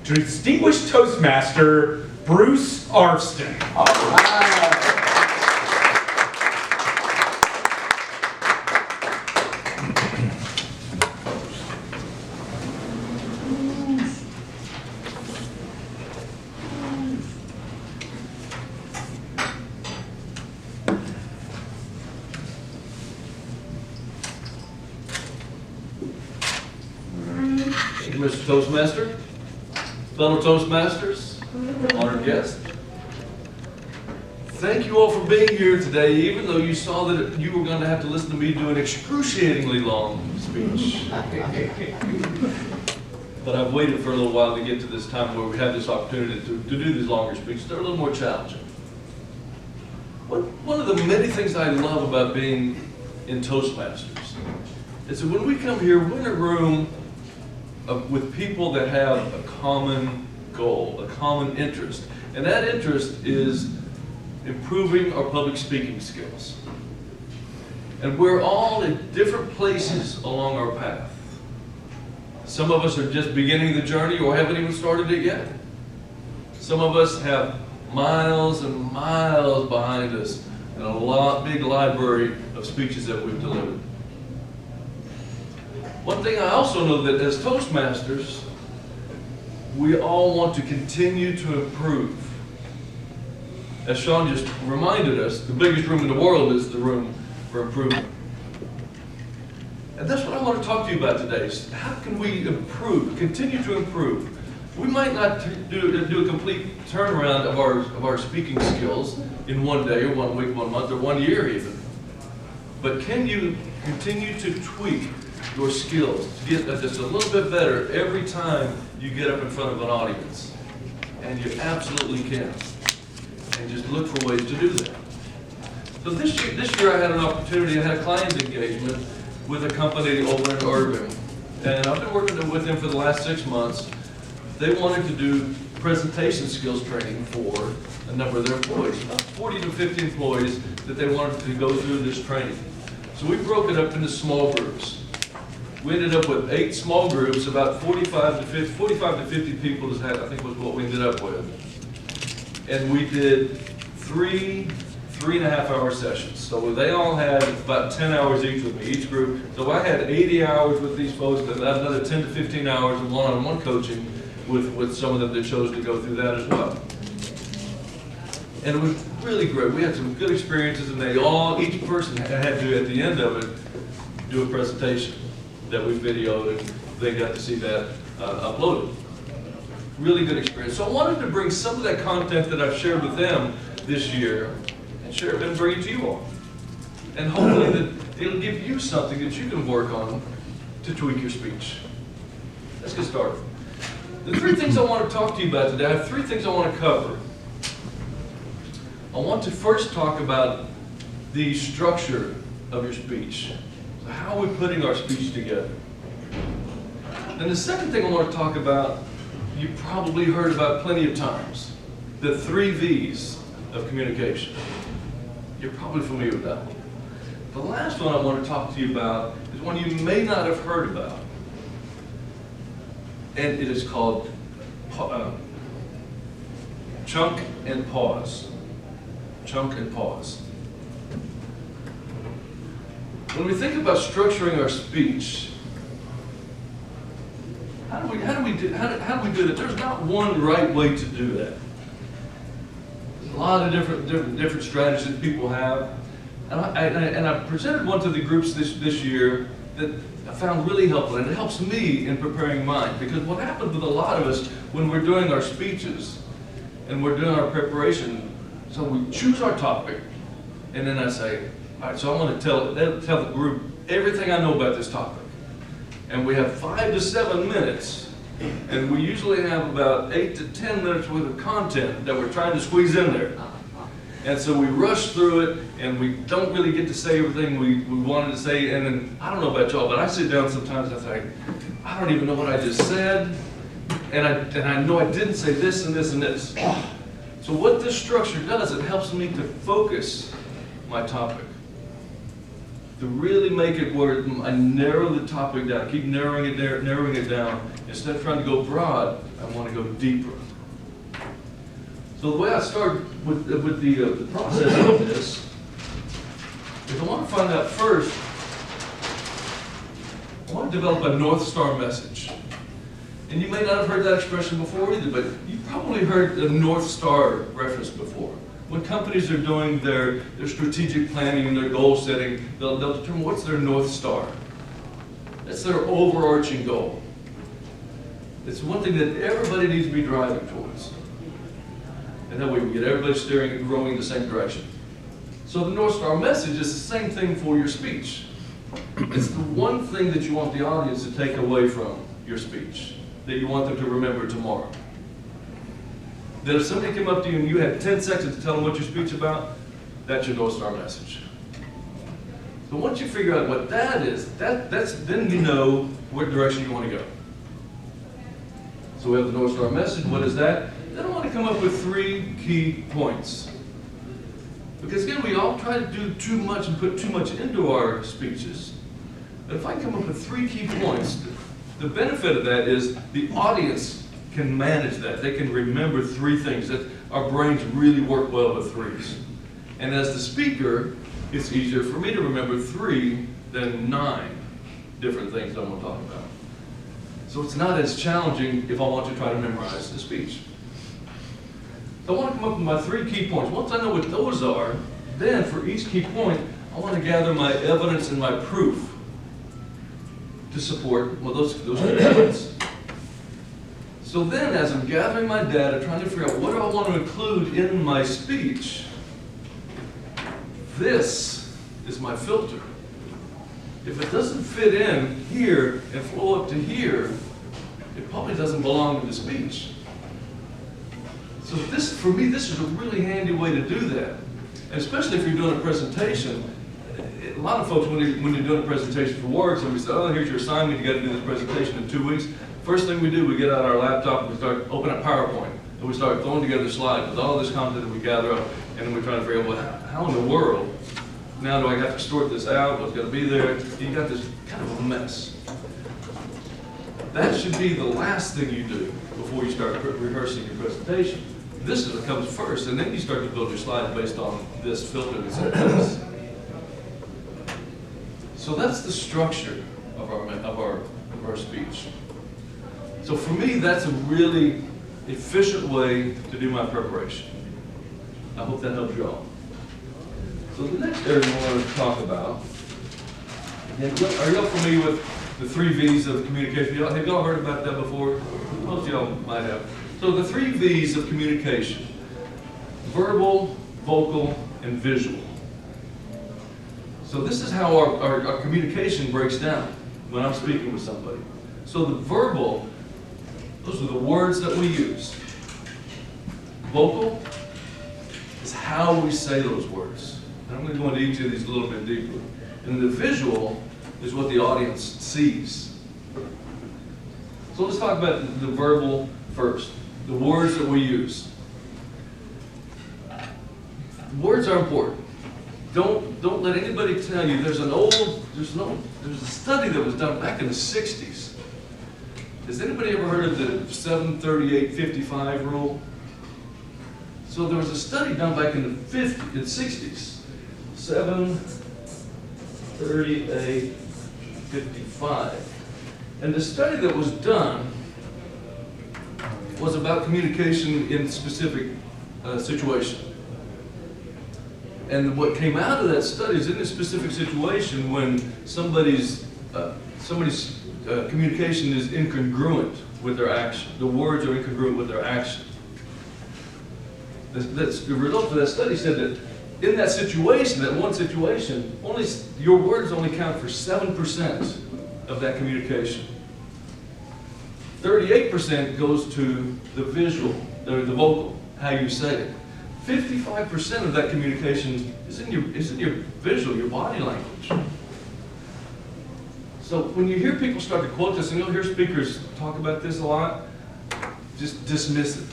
to Distinguished Toastmaster Bruce Arston. All right. Thank you, Mr. Toastmaster, fellow Toastmasters, honored guests. Thank you all for being here today, even though you saw that you were going to have to listen to me do an excruciatingly long speech. But I've waited for a little while to get to this time where we have this opportunity to do these longer speeches. They're a little more challenging. One of the many things I love about being in Toastmasters is that when we come here, we're in a room with people that have a common goal, a common interest. And that interest is improving our public speaking skills. And we're all in different places along our path. Some of us are just beginning the journey or haven't even started it yet. Some of us have miles and miles behind us and a big library of speeches that we've delivered. One thing I also know that as Toastmasters, we all want to continue to improve. As Sean just reminded us, the biggest room in the world is the room for improvement. And that's what I want to talk to you about today, is how can we improve, continue to improve? We might not do a complete turnaround of our speaking skills in one day or 1 week, 1 month, or 1 year even. But can you continue to tweak your skills to get just a little bit better every time you get up in front of an audience? And you absolutely can. And just look for ways to do that. So this year I had an opportunity, I had a client engagement with a company over in Irving. And I've been working with them for the last 6 months. They wanted to do presentation skills training for a number of their employees, about 40 to 50 employees that they wanted to go through this training. So we broke it up into small groups. We ended up with 8 small groups, about 45 to 50 people is I think was what we ended up with. And we did 3.5 hour sessions. So they all had about 10 hours each with me, each group. So I had 80 hours with these folks, and another 10 to 15 hours of one-on-one coaching with some of them that chose to go through that as well. And it was really great. We had some good experiences, and each person had to, at the end of it, do a presentation that we videoed, and they got to see that uploaded. Really good experience. So I wanted to bring some of that content that I've shared with them this year and bring it to you all. And hopefully that it'll give you something that you can work on to tweak your speech. Let's get started. The 3 things I want to talk to you about today, I have 3 things I want to cover. I want to first talk about the structure of your speech. So how are we putting our speech together? Then the second thing I want to talk about, you probably heard about plenty of times, the 3 V's of communication. You're probably familiar with that one. The last one I want to talk to you about is one you may not have heard about. And it is called chunk and pause. Chunk and pause. When we think about structuring our speech, how do we do that? There's not one right way to do that. There's a lot of different strategies that people have, and I presented one to the groups this year that I found really helpful, and it helps me in preparing mine. Because what happens with a lot of us when we're doing our speeches and we're doing our preparation, so we choose our topic, and then I say, all right, so I'm going to tell the group everything I know about this topic. And we have 5 to 7 minutes, and we usually have about 8 to 10 minutes worth of content that we're trying to squeeze in there. And so we rush through it, and we don't really get to say everything we wanted to say. And then, I don't know about y'all, but I sit down sometimes and I think, I don't even know what I just said, and I know I didn't say this and this and this. So what this structure does, it helps me to focus my topic. to really make it where I narrow the topic down, keep narrowing it down. Instead of trying to go broad, I want to go deeper. So the way I start with the process of this is I want to find out first, I want to develop a North Star message. And you may not have heard that expression before either, but you probably heard the North Star referenced before. When companies are doing their strategic planning and their goal setting, they'll determine what's their North Star. That's their overarching goal. It's one thing that everybody needs to be driving towards. And that way we get everybody steering and rowing in the same direction. So the North Star message is the same thing for your speech. It's the one thing that you want the audience to take away from your speech, that you want them to remember tomorrow. That if somebody came up to you and you had 10 seconds to tell them what your speech is about, that's your North Star message. So once you figure out what that is, then you know what direction you want to go. So we have the North Star message. What is that? Then I want to come up with 3 key points. Because again, we all try to do too much and put too much into our speeches. But if I come up with 3 key points, the benefit of that is the audience can manage that. They can remember 3 things. That our brains really work well with 3s. And as the speaker, it's easier for me to remember 3 than 9 different things I want to talk about. So it's not as challenging if I want to try to memorize the speech. So I want to come up with my 3 key points. Once I know what those are, then for each key point, I want to gather my evidence and my proof to support those key points. So then, as I'm gathering my data, trying to figure out what do I want to include in my speech, this is my filter. If it doesn't fit in here and flow up to here, it probably doesn't belong to the speech. So this, for me, this is a really handy way to do that. And especially if you're doing a presentation. A lot of folks, when you're doing a presentation for work, so we say, oh, here's your assignment, you got to do this presentation in 2 weeks. First thing we do, we get out our laptop and we start opening up PowerPoint. And we start throwing together slides with all this content that we gather up. And then we're trying to figure out, well, how in the world now do I have to sort this out? What's going to be there? You got this kind of a mess. That should be the last thing you do before you start rehearsing your presentation. This is what comes first, and then you start to build your slides based on this filter that's in place. So that's the structure of our speech. So for me, that's a really efficient way to do my preparation. I hope that helps you all. So the next area we want to talk about, and are y'all familiar with the 3 V's of communication? Have y'all heard about that before? Most of y'all might have. So the 3 V's of communication: verbal, vocal, and visual. So this is how our communication breaks down when I'm speaking with somebody. So the verbal, those are the words that we use. Vocal is how we say those words. And I'm going to go into each of these a little bit deeper. And the visual is what the audience sees. So let's talk about the verbal first. The words that we use. Words are important. Don't let anybody tell you. There's a study that was done back in the 60s. Has anybody ever heard of the 7-38-55 rule? So there was a study done back in the 60s. 7-38-55. And the study that was done was about communication in specific situation. And what came out of that study is in a specific situation when somebody's communication is incongruent with their action. The words are incongruent with their action. The result of that study said that in that situation, that one situation, your words only count for 7% of that communication. 38% goes to the visual, the vocal, how you say it. 55% of that communication is in your visual, your body language. So when you hear people start to quote this, and you'll hear speakers talk about this a lot, just dismiss it,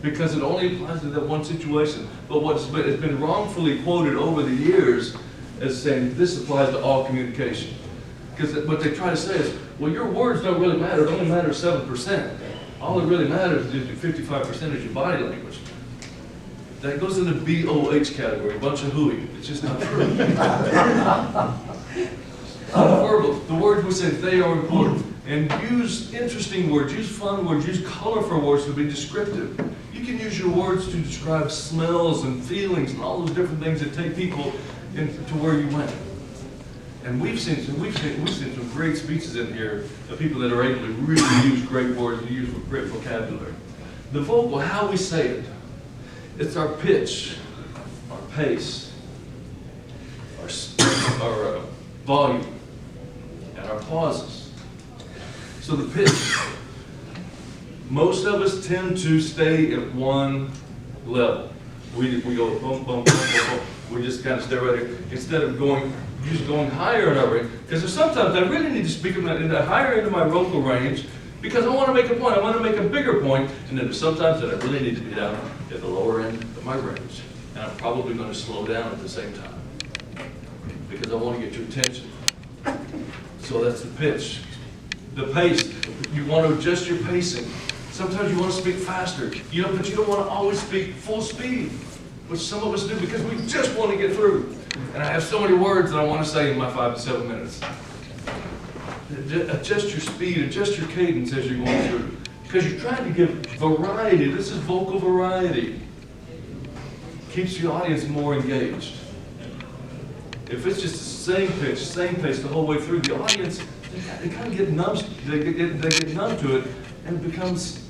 because it only applies to that one situation. But it's been wrongfully quoted over the years as saying this applies to all communication. Because what they try to say is, well, your words don't really matter. It only matters 7%. All that really matters is your 55% is your body language. That goes in the BOH category, a bunch of hooey. It's just not true. Nonverbal, the words we say, they are important. And use interesting words, use fun words, use colorful words to be descriptive. You can use your words to describe smells and feelings and all those different things that take people to where you went. And we've seen some great speeches in here of people that are able to really use great words and use great vocabulary. The vocal, how we say it, it's our pitch, our pace, our volume, and our pauses. So the pitch, most of us tend to stay at one level. We go boom, boom, boom, boom, boom. We just kind of stay right here instead of going higher in our range. Because sometimes I really need to speak in the higher end of my vocal range because I want to make a point. I want to make a bigger point. And then sometimes that I really need to be down at the lower end of my range. And I'm probably going to slow down at the same time because I want to get your attention. So that's the pitch. The pace, you want to adjust your pacing. Sometimes you want to speak faster, but you don't want to always speak full speed, which some of us do because we just want to get through. And I have so many words that I want to say in my 5 to 7 minutes. Adjust your speed, adjust your cadence as you're going through. Because you're trying to give variety. This is vocal variety. Keeps the audience more engaged. If it's just the same pitch, same pace the whole way through, the audience, they kind of get numb. They get numb to it, and it becomes